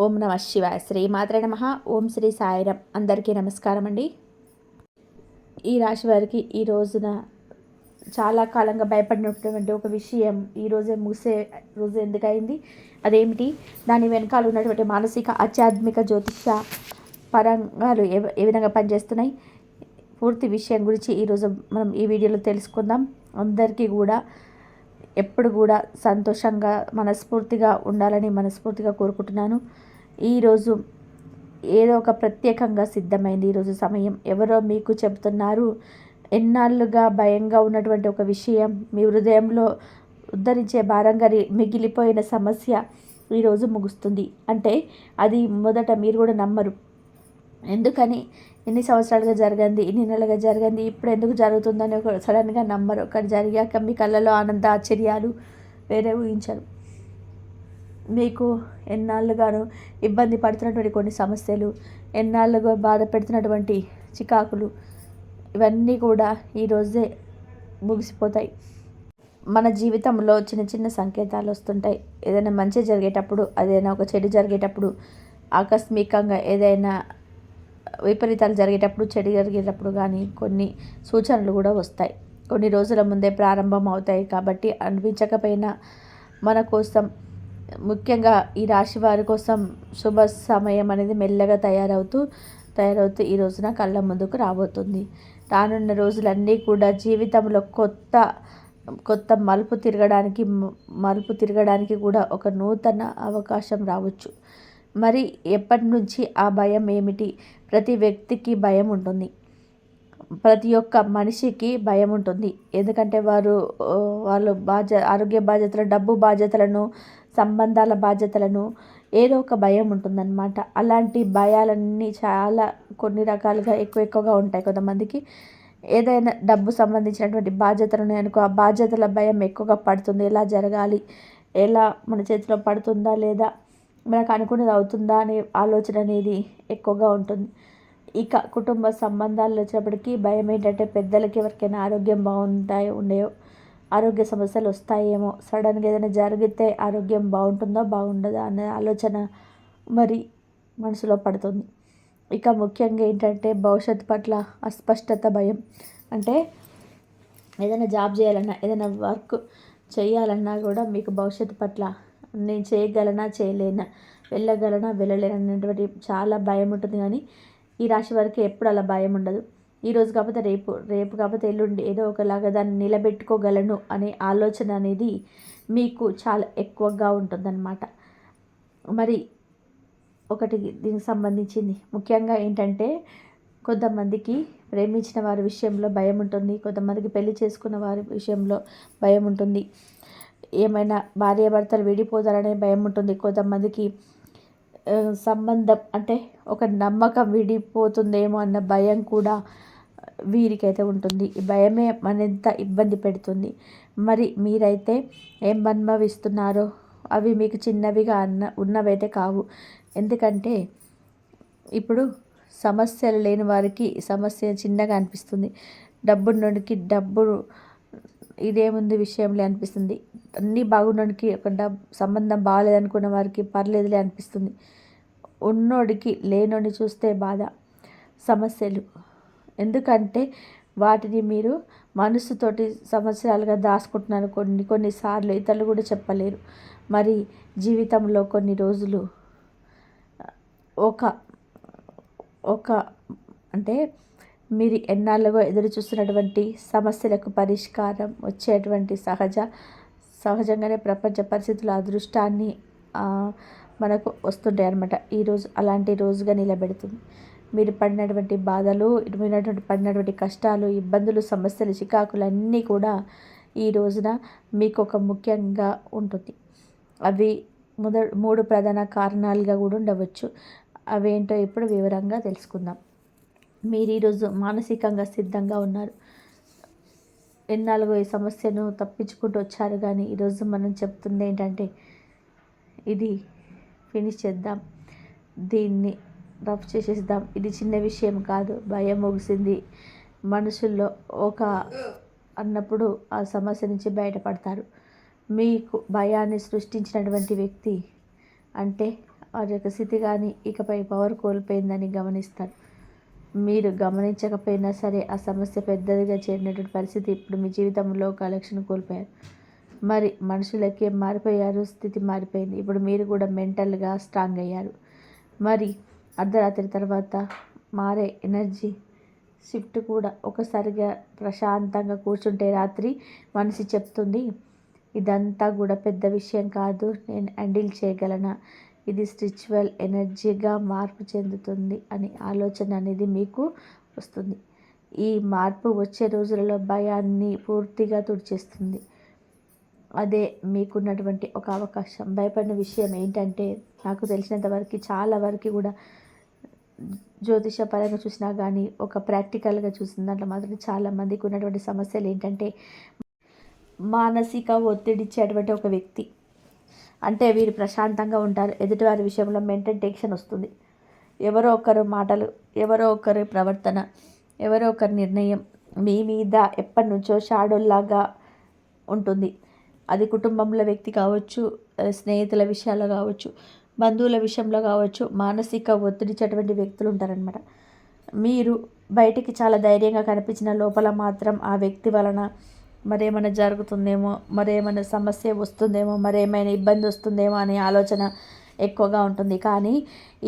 ఓం నమ శివాయ. శ్రీమాత్రే నమః. ఓం శ్రీ సాయిరాం. అందరికీ నమస్కారం అండి. ఈ రాశి వారికి ఈ రోజున చాలా కాలంగా భయపడినటువంటి ఒక విషయం ఈ రోజే ముగిసే రోజు ఎందుకయింది, అదేమిటి, దాని వెనకాల ఉన్నటువంటి మానసిక ఆధ్యాత్మిక జ్యోతిష పరంగాలు ఏ విధంగా పనిచేస్తున్నాయి, పూర్తి విషయం గురించి ఈరోజు మనం ఈ వీడియోలో తెలుసుకుందాం. అందరికీ కూడా ఎప్పుడు కూడా సంతోషంగా మనస్ఫూర్తిగా ఉండాలని మనస్ఫూర్తిగా కోరుకుంటున్నాను. ఈరోజు ఏదో ఒక ప్రత్యేకంగా సిద్ధమైంది. ఈరోజు సమయం ఎవరో మీకు చెబుతున్నారు. ఎన్నాళ్ళుగా భయంగా ఉన్నటువంటి ఒక విషయం, మీ హృదయంలో ఉద్ధరించే భారంగా మిగిలిపోయిన సమస్య ఈరోజు ముగుస్తుంది. అంటే అది మొదట మీరు కూడా నమ్మరు. ఎందుకని ఎన్ని సంవత్సరాలుగా జరిగింది, ఇన్ని నెలలుగా జరిగింది, ఇప్పుడు ఎందుకు జరుగుతుందని ఒక సడన్గా నమ్మరు. కానీ జరిగాక మీ కళ్ళలో ఆనంద ఆశ్చర్యాలు వేరే ఊహించరు. మీకు ఎన్నాళ్ళుగాను ఇబ్బంది పడుతున్నటువంటి కొన్ని సమస్యలు, ఎన్నాళ్ళుగా బాధ పెడుతున్నటువంటి చికాకులు, ఇవన్నీ కూడా ఈరోజే ముగిసిపోతాయి. మన జీవితంలో చిన్న చిన్న సంకేతాలు వస్తుంటాయి. ఏదైనా మంచి జరిగేటప్పుడు, ఏదైనా ఒక చెడు జరిగేటప్పుడు, ఆకస్మికంగా ఏదైనా విపరీతాలు జరిగేటప్పుడు, చెడు జరిగేటప్పుడు కానీ కొన్ని సూచనలు కూడా వస్తాయి. కొన్ని రోజుల ముందే ప్రారంభం అవుతాయి. కాబట్టి అనిపించకపోయినా మన కోసం, ముఖ్యంగా ఈ రాశి వారి కోసం శుభ సమయం అనేది మెల్లగా తయారవుతూ ఈ రోజున కళ్ళ ముందుకు రాబోతుంది. రానున్న రోజులన్నీ కూడా జీవితంలో కొత్త మలుపు తిరగడానికి కూడా ఒక నూతన అవకాశం రావచ్చు. మరి ఎప్పటి నుంచి ఆ భయం ఏమిటి? ప్రతి వ్యక్తికి భయం ఉంటుంది. ప్రతి ఒక్క మనిషికి భయం ఉంటుంది. ఎందుకంటే వాళ్ళు ఆరోగ్య బాధ్యతలు, డబ్బు బాధ్యతలను, సంబంధాల బాధ్యతలను, ఏదో ఒక భయం ఉంటుందన్నమాట. అలాంటి భయాలన్నీ కొన్ని రకాలుగా ఎక్కువగా ఉంటాయి. కొంతమందికి ఏదైనా డబ్బు సంబంధించినటువంటి బాధ్యతలు ఉన్నాయనుకో, ఆ బాధ్యతల భయం ఎక్కువగా పడుతుంది. ఎలా జరగాలి, ఎలా మన చేతిలో పడుతుందా లేదా, మనకు అనుకున్నది అవుతుందా అనే ఆలోచన అనేది ఎక్కువగా ఉంటుంది. ఇక కుటుంబ సంబంధాల్లో వచ్చేప్పటికీ భయం ఏంటంటే, పెద్దలకి ఎవరికైనా ఆరోగ్యం ఉండేవో, ఆరోగ్య సమస్యలు వస్తాయేమో, సడన్గా ఏదైనా జరిగితే ఆరోగ్యం బాగుంటుందో బాగుండదా అనే ఆలోచన మరి మనసులో పడుతుంది. ఇక ముఖ్యంగా ఏంటంటే భవిష్యత్తు పట్ల అస్పష్టత భయం. అంటే ఏదైనా జాబ్ చేయాలన్నా, ఏదైనా వర్క్ చేయాలన్నా కూడా మీకు భవిష్యత్తు పట్ల నేను చేయగలనా చేయలేనా, వెళ్ళగలనా వెళ్ళలేనటువంటి చాలా భయం ఉంటుంది. కానీ ఈ రాశి వారికి ఎప్పుడు అలా భయం ఉండదు. ఈరోజు కాకపోతే రేపు కాకపోతే ఎల్లుండి ఏదో ఒకలాగా దాన్ని నిలబెట్టుకోగలను అనే ఆలోచన అనేది మీకు చాలా ఎక్కువగా ఉంటుందన్నమాట. మరి ఒకటి దీనికి సంబంధించింది ముఖ్యంగా ఏంటంటే, కొంతమందికి ప్రేమించిన వారి విషయంలో భయం ఉంటుంది. కొంతమందికి పెళ్లి చేసుకున్న వారి విషయంలో భయం ఉంటుంది. ఏమైనా భార్యాభర్తలు విడిపోతారనే భయం ఉంటుంది. కొంతమందికి సంబంధం అంటే ఒక నమ్మకం విడిపోతుందేమో అన్న భయం కూడా వీరికైతే ఉంటుంది. ఈ భయమే మరింత ఇబ్బంది పెడుతుంది. మరి మీరైతే ఏం అనుభవిస్తున్నారో అవి మీకు చిన్నవిగా ఉన్నవైతే కావు. ఎందుకంటే ఇప్పుడు సమస్యలు లేని వారికి సమస్య చిన్నగా అనిపిస్తుంది. డబ్బున్నోడికి డబ్బు ఇదేముంది విషయంలే అనిపిస్తుంది. అన్నీ బాగున్నోడికి ఒక సంబంధం బాగాలేదనుకున్న వారికి పర్లేదులే అనిపిస్తుంది. ఉన్నోడికి లేనోడిని చూస్తే బాధ, సమస్యలు. ఎందుకంటే వాటిని మీరు మనసుతోటి సంవత్సరాలుగా దాచుకుంటున్నారు. కొన్నిసార్లు ఇతరులు కూడా చెప్పలేరు. మరి జీవితంలో కొన్ని రోజులు ఒక అంటే మీరు ఎన్నాళ్ళుగా ఎదురు చూస్తున్నటువంటి సమస్యలకు పరిష్కారం వచ్చేటువంటి సహజంగానే ప్రపంచ పరిస్థితుల అదృష్టాన్ని మనకు వస్తుంటాయి అన్నమాట. ఈరోజు అలాంటి రోజుగా నిలబెడుతుంది. మీరు పడినటువంటి బాధలు, పడినటువంటి కష్టాలు, ఇబ్బందులు, సమస్యలు, చికాకులు అన్నీ కూడా ఈ రోజున మీకు ఒక ముఖ్యంగా ఉంటుంది. అవి 3 ప్రధాన కారణాలుగా కూడా ఉండవచ్చు. అవేంటో ఇప్పుడు వివరంగా తెలుసుకుందాం. మీరు ఈరోజు మానసికంగా సిద్ధంగా ఉన్నారు. ఎన్నాళ్ళుగా ఈ సమస్యను తప్పించుకుంటూ వచ్చారు. కానీ ఈరోజు మనం చెప్తుంది ఏంటంటే, ఇది ఫినిష్ చేద్దాం, దీన్ని రఫ్ చేసేద్దాం. ఇది చిన్న విషయం కాదు. భయం ముగిసింది మనుషుల్లో అన్నప్పుడు ఆ సమస్య నుంచి బయటపడతారు. మీకు భయాన్ని సృష్టించినటువంటి వ్యక్తి అంటే వారి యొక్క స్థితి కానీ ఇకపై పవర్ కోల్పోయిందని గమనిస్తారు. మీరు గమనించకపోయినా సరే ఆ సమస్య పెద్దదిగా చేరినటువంటి పరిస్థితి ఇప్పుడు మీ జీవితంలో కలెక్షన్ కోల్పోయారు. మరి మనుషులకే మారిపోయారు, స్థితి మారిపోయింది. ఇప్పుడు మీరు కూడా మెంటల్గా స్ట్రాంగ్ అయ్యారు. మరి అర్ధరాత్రి తర్వాత మారే ఎనర్జీ షిఫ్ట్ కూడా ఒకసారిగా ప్రశాంతంగా కూర్చుంటే రాత్రి మనసు చెప్తుంది, ఇదంతా కూడా పెద్ద విషయం కాదు, నేను హ్యాండిల్ చేయగలనా, ఇది స్పిరిచువల్ ఎనర్జీగా మార్పు చెందుతుంది అని ఆలోచన అనేది మీకు వస్తుంది. ఈ మార్పు వచ్చే రోజులలో భయాన్ని పూర్తిగా తుడిచేస్తుంది. అదే మీకున్నటువంటి ఒక అవకాశం. భయపడిన విషయం ఏంటంటే, నాకు తెలిసినంత వరకు చాలా వరకు కూడా జ్యోతిష పరంగా చూసినా కానీ ఒక ప్రాక్టికల్గా చూసిన దాంట్లో మాత్రం చాలామందికి ఉన్నటువంటి సమస్యలు ఏంటంటే, మానసిక ఒత్తిడి ఇచ్చేటువంటి ఒక వ్యక్తి. అంటే వీరు ప్రశాంతంగా ఉంటారు, ఎదుటివారి విషయంలో మెంటల్ టెన్షన్ వస్తుంది. ఎవరో ఒకరు మాటలు, ఎవరో ఒకరి ప్రవర్తన, ఎవరో ఒకరి నిర్ణయం మీ మీద ఎప్పటి నుంచో షాడోల్లాగా ఉంటుంది. అది కుటుంబంలో వ్యక్తి కావచ్చు, స్నేహితుల విషయాల్లో కావచ్చు, బంధువుల విషయంలో కావచ్చు, మానసిక ఒత్తిడిచ్చేటువంటి వ్యక్తులు ఉంటారనమాట. మీరు బయటికి చాలా ధైర్యంగా కనిపించిన లోపల మాత్రం ఆ వ్యక్తి వలన మరేమైనా జరుగుతుందేమో, మరేమైనా సమస్య వస్తుందేమో, మరేమైనా ఇబ్బంది వస్తుందేమో అనే ఆలోచన ఎక్కువగా ఉంటుంది. కానీ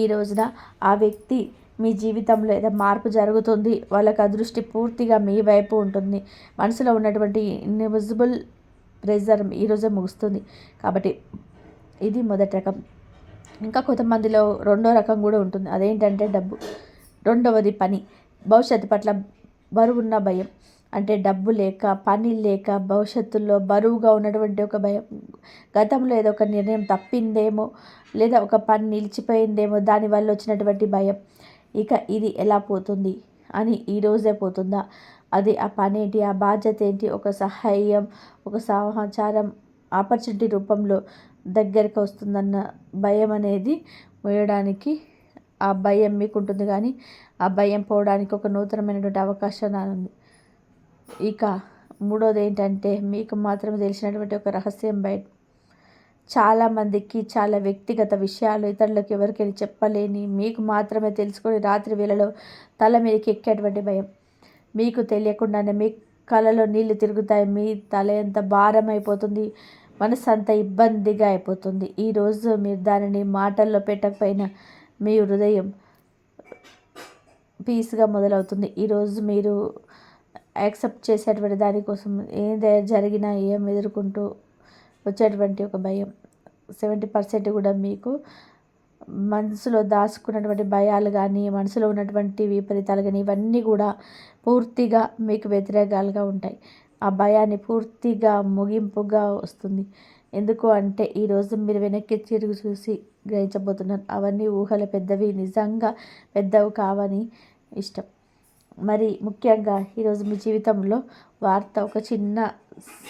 ఈ రోజున ఆ వ్యక్తి మీ జీవితంలో ఏదో మార్పు జరుగుతుంది, వాళ్ళకి అదృష్టి పూర్తిగా మీ వైపు ఉంటుంది. మనసులో ఉన్నటువంటి ఇన్విజిబుల్ ప్రెజర్ ఈరోజే ముగుస్తుంది. కాబట్టి ఇది మొదటి రకం. ఇంకా కొంతమందిలో రెండో రకం కూడా ఉంటుంది. అదేంటంటే డబ్బు. రెండవది పని. భవిష్యత్తు పట్ల బరువున్న భయం. అంటే డబ్బు లేక, పని లేక, భవిష్యత్తులో బరువుగా ఉన్నటువంటి ఒక భయం. గతంలో ఏదో ఒక నిర్ణయం తప్పిందేమో, లేదా ఒక పని నిలిచిపోయిందేమో, దానివల్ల వచ్చినటువంటి భయం. ఇక ఇది ఎలా పోతుంది అని ఈరోజే పోతుందా, అది ఆ పని ఏంటి, ఆ బాధ్యత ఏంటి, ఒక సహాయం, ఒక సమాచారం ఆపర్చునిటీ రూపంలో దగ్గరికి వస్తుందన్న భయం అనేది వేయడానికి ఆ భయం మీకు ఉంటుంది. కానీ ఆ భయం పోవడానికి ఒక నూతనమైనటువంటి అవకాశం ఉంది. ఇక మూడోది ఏంటంటే, మీకు మాత్రమే తెలిసినటువంటి ఒక రహస్యం బయట చాలామందికి చాలా వ్యక్తిగత విషయాలు ఇతరులకు ఎవరికైనా చెప్పలేని, మీకు మాత్రమే తెలుసుకొని రాత్రి వేళలో తల మీదకి ఎక్కేటువంటి భయం. మీకు తెలియకుండానే మీ కళ్ళలో నీళ్లు తిరుగుతాయి, మీ తల ఎంత భారం అయిపోతుంది, మనసు అంత ఇబ్బందిగా అయిపోతుంది. ఈరోజు మీరు దానిని మాటల్లో పెట్టకపోయినా మీ హృదయం పీస్గా మొదలవుతుంది. ఈరోజు మీరు యాక్సెప్ట్ చేసేటువంటి దానికోసం ఏది జరిగినా ఏం ఎదుర్కొంటూ వచ్చేటువంటి ఒక భయం 70% కూడా మీకు మనసులో దాచుకున్నటువంటి భయాలు కానీ, మనసులో ఉన్నటువంటి విపరీతాలు కానీ, ఇవన్నీ కూడా పూర్తిగా మీకు వ్యతిరేకాలుగా ఉంటాయి. ఆ భయాన్ని పూర్తిగా ముగింపుగా వస్తుంది. ఎందుకు అంటే ఈరోజు మీరు వెనక్కి తిరిగి చూసి గ్రహించబోతున్నారు, అవన్నీ ఊహలు పెద్దవి, నిజంగా పెద్దవి కావని ఇష్టం. మరి ముఖ్యంగా ఈరోజు మీ జీవితంలో వార్త, ఒక చిన్న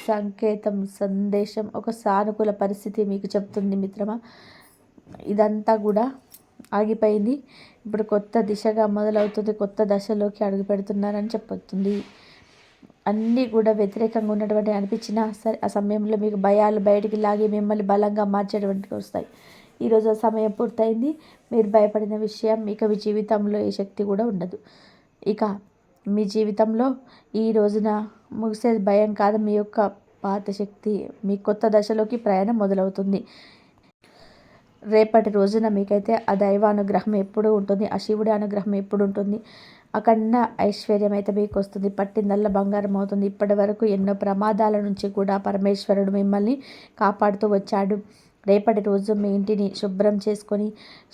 సంకేతం, సందేశం, ఒక సానుకూల పరిస్థితి మీకు చెప్తుంది మిత్రమా. ఇదంతా కూడా ఆగిపోయింది, ఇప్పుడు కొత్త దిశగా మొదలవుతుంది, కొత్త దశలోకి అడుగు పెడుతున్నారని చెప్పొస్తుంది. అన్నీ కూడా వ్యతిరేకంగా ఉన్నటువంటి అనిపించినా సరే ఆ సమయంలో మీకు భయాలు బయటికి లాగి మిమ్మల్ని బలంగా మార్చేటువంటివి వస్తాయి. ఈరోజు ఆ సమయం పూర్తయింది. మీరు భయపడిన విషయం ఇక మీ జీవితంలో ఏ శక్తి కూడా ఉండదు. ఇక మీ జీవితంలో ఈ రోజున ముగిసేది భయం కాదు, మీ యొక్క పాత శక్తి. మీ కొత్త దశలోకి ప్రయాణం మొదలవుతుంది. రేపటి రోజున మీకైతే ఆ దైవానుగ్రహం ఎప్పుడు ఉంటుంది, ఆ శివుడి అనుగ్రహం ఎప్పుడు ఉంటుంది. అఖండ ఐశ్వర్యం అయితే మీకు వస్తుంది, పట్టిందల్లా బంగారం అవుతుంది. ఇప్పటి వరకు ఎన్నో ప్రమాదాల నుంచి కూడా పరమేశ్వరుడు మిమ్మల్ని కాపాడుతూ వచ్చాడు. రేపటి రోజు మీ ఇంటిని శుభ్రం చేసుకొని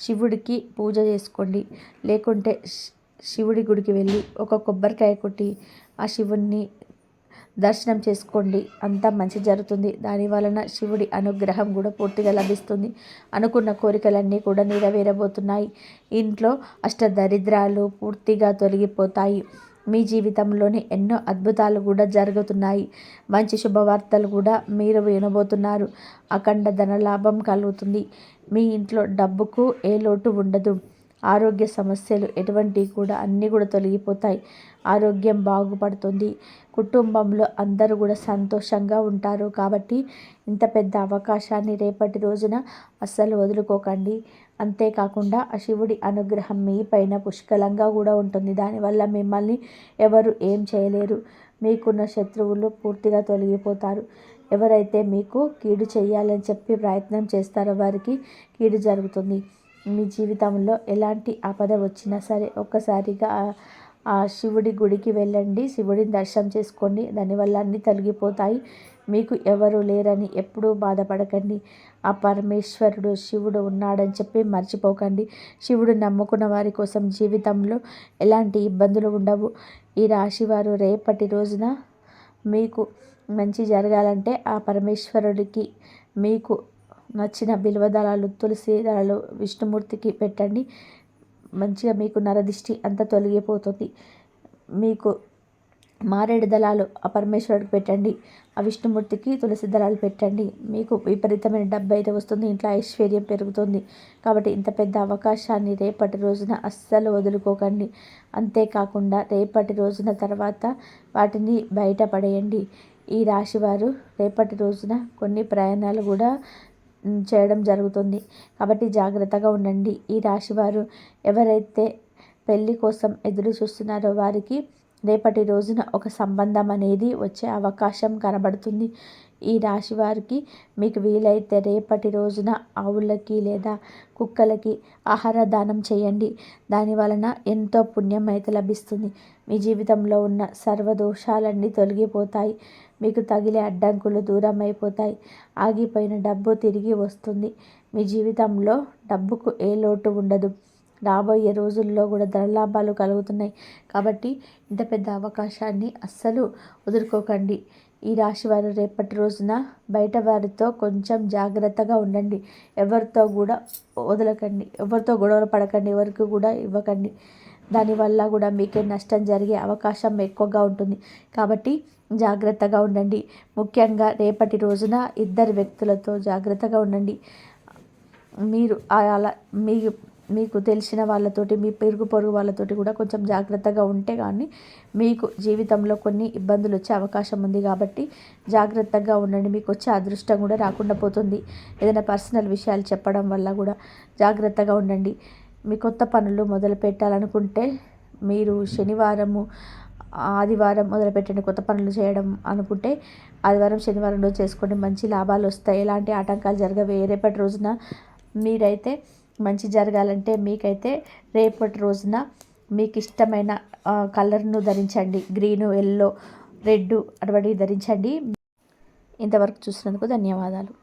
శివుడికి పూజ చేసుకోండి. లేకుంటే శివుడి గుడికి వెళ్ళి ఒక కొబ్బరికాయ కొట్టి ఆ శివుణ్ణి దర్శనం చేసుకోండి. అంతా మంచి జరుగుతుంది. దాని వలన శివుడి అనుగ్రహం కూడా పూర్తిగా లభిస్తుంది. అనుకున్న కోరికలన్నీ కూడా నెరవేరబోతున్నాయి. ఇంట్లో అష్టదరిద్రాలు పూర్తిగా తొలగిపోతాయి. మీ జీవితంలోని ఎన్నో అద్భుతాలు కూడా జరుగుతున్నాయి. మంచి శుభవార్తలు కూడా మీరు వినబోతున్నారు. అఖండ ధనలాభం కలుగుతుంది. మీ ఇంట్లో డబ్బుకు ఏ లోటు ఉండదు. ఆరోగ్య సమస్యలు ఎటువంటివి కూడా అన్నీ కూడా తొలగిపోతాయి. ఆరోగ్యం బాగుపడుతుంది. కుటుంబంలో అందరూ కూడా సంతోషంగా ఉంటారు. కాబట్టి ఇంత పెద్ద అవకాశాన్ని రేపటి రోజున అస్సలు వదులుకోకండి. అంతేకాకుండా ఆ శివుడి అనుగ్రహం మీ పైన పుష్కలంగా కూడా ఉంటుంది. దానివల్ల మిమ్మల్ని ఎవరు ఏం చేయలేరు. మీకున్న శత్రువులు పూర్తిగా తొలగిపోతారు. ఎవరైతే మీకు కీడు చేయాలని చెప్పి ప్రయత్నం చేస్తారో వారికి కీడు జరుగుతుంది. మీ జీవితంలో ఎలాంటి ఆపద వచ్చినా సరే ఒక్కసారిగా ఆ శివుడి గుడికి వెళ్ళండి, శివుడిని దర్శనం చేసుకోండి. దానివల్ల అన్నీ తొలగిపోతాయి. మీకు ఎవరు లేరని ఎప్పుడూ బాధపడకండి. ఆ పరమేశ్వరుడు శివుడు ఉన్నాడని చెప్పి మర్చిపోకండి. శివుడు నమ్ముకున్న వారి కోసం జీవితంలో ఎలాంటి ఇబ్బందులు ఉండవు. ఈ రాశివారు రేపటి రోజున మీకు మంచి జరగాలంటే ఆ పరమేశ్వరుడికి మీకు నచ్చిన బిల్వ దళాలు, తులసి దళాలు విష్ణుమూర్తికి పెట్టండి. మంచిగా మీకు నరదిష్టి అంతా తొలగిపోతుంది. మీకు మారేడు దళాలు ఆ పరమేశ్వరుడికి పెట్టండి. ఆ విష్ణుమూర్తికి తులసి దళాలు పెట్టండి. మీకు విపరీతమైన డబ్బు అయితే వస్తుంది. ఇంట్లో ఐశ్వర్యం పెరుగుతుంది. కాబట్టి ఇంత పెద్ద అవకాశాన్ని రేపటి రోజున అస్సలు వదులుకోకండి. అంతేకాకుండా రేపటి రోజున తర్వాత వాటిని బయటపడేయండి. ఈ రాశివారు రేపటి రోజున కొన్ని ప్రయాణాలు కూడా చేయడం జరుగుతుంది. కాబట్టి జాగ్రత్తగా ఉండండి. ఈ రాశివారు ఎవరైతే పెళ్లి కోసం ఎదురు చూస్తున్నారో వారికి రేపటి రోజున ఒక సంబంధం అనేది వచ్చే అవకాశం కనబడుతుంది. ఈ రాశి వారికి మీకు వీలైతే రేపటి రోజున ఆవులకి లేదా కుక్కలకి ఆహార దానం చేయండి. దాని వలన ఎంతో పుణ్యం అయితే లభిస్తుంది. మీ జీవితంలో ఉన్న సర్వదోషాలన్నీ తొలగిపోతాయి. మీకు తగిలే అడ్డంకులు దూరం అయిపోతాయి. ఆగిపోయిన డబ్బు తిరిగి వస్తుంది. మీ జీవితంలో డబ్బుకు ఏ లోటు ఉండదు. రాబోయే రోజుల్లో కూడా ధనలాభాలు కలుగుతున్నాయి. కాబట్టి ఇంత పెద్ద అవకాశాన్ని అస్సలు వదులుకోకండి. ఈ రాశి వారు రేపటి రోజున బయట వారితో కొంచెం జాగ్రత్తగా ఉండండి. ఎవరితో కూడా వదలకండి, ఎవరితో గొడవలు పడకండి, ఎవరికి కూడా ఇవ్వకండి. దానివల్ల కూడా మీకే నష్టం జరిగే అవకాశం ఎక్కువగా ఉంటుంది. కాబట్టి జాగ్రత్తగా ఉండండి. ముఖ్యంగా రేపటి రోజున ఇద్దరు వ్యక్తులతో జాగ్రత్తగా ఉండండి. మీరు అలా మీకు తెలిసిన వాళ్ళతోటి, మీ పొరుగు వాళ్ళతోటి కూడా కొంచెం జాగ్రత్తగా ఉంటే కానీ మీకు జీవితంలో కొన్ని ఇబ్బందులు వచ్చే అవకాశం ఉంది. కాబట్టి జాగ్రత్తగా ఉండండి. మీకు వచ్చే అదృష్టం కూడా రాకుండా పోతుంది. ఏదైనా పర్సనల్ విషయాలు చెప్పడం వల్ల కూడా జాగ్రత్తగా ఉండండి. మీ కొత్త పనులు మొదలు పెట్టాలనుకుంటే మీరు శనివారము, ఆదివారం మొదలుపెట్టండి. కొత్త పనులు చేయడం అనుకుంటే ఆదివారం, శనివారం రోజు చేసుకోండి. మంచి లాభాలు వస్తాయి. ఎలాంటి ఆటంకాలు జరగవు. రేపటి రోజున మీరైతే మంచి జరగాలంటే మీకైతే రేపటి రోజున మీకు ఇష్టమైన కలర్ను ధరించండి. గ్రీను, ఎల్లో, రెడ్ అటువంటి ధరించండి. ఇంతవరకు చూసినందుకు ధన్యవాదాలు.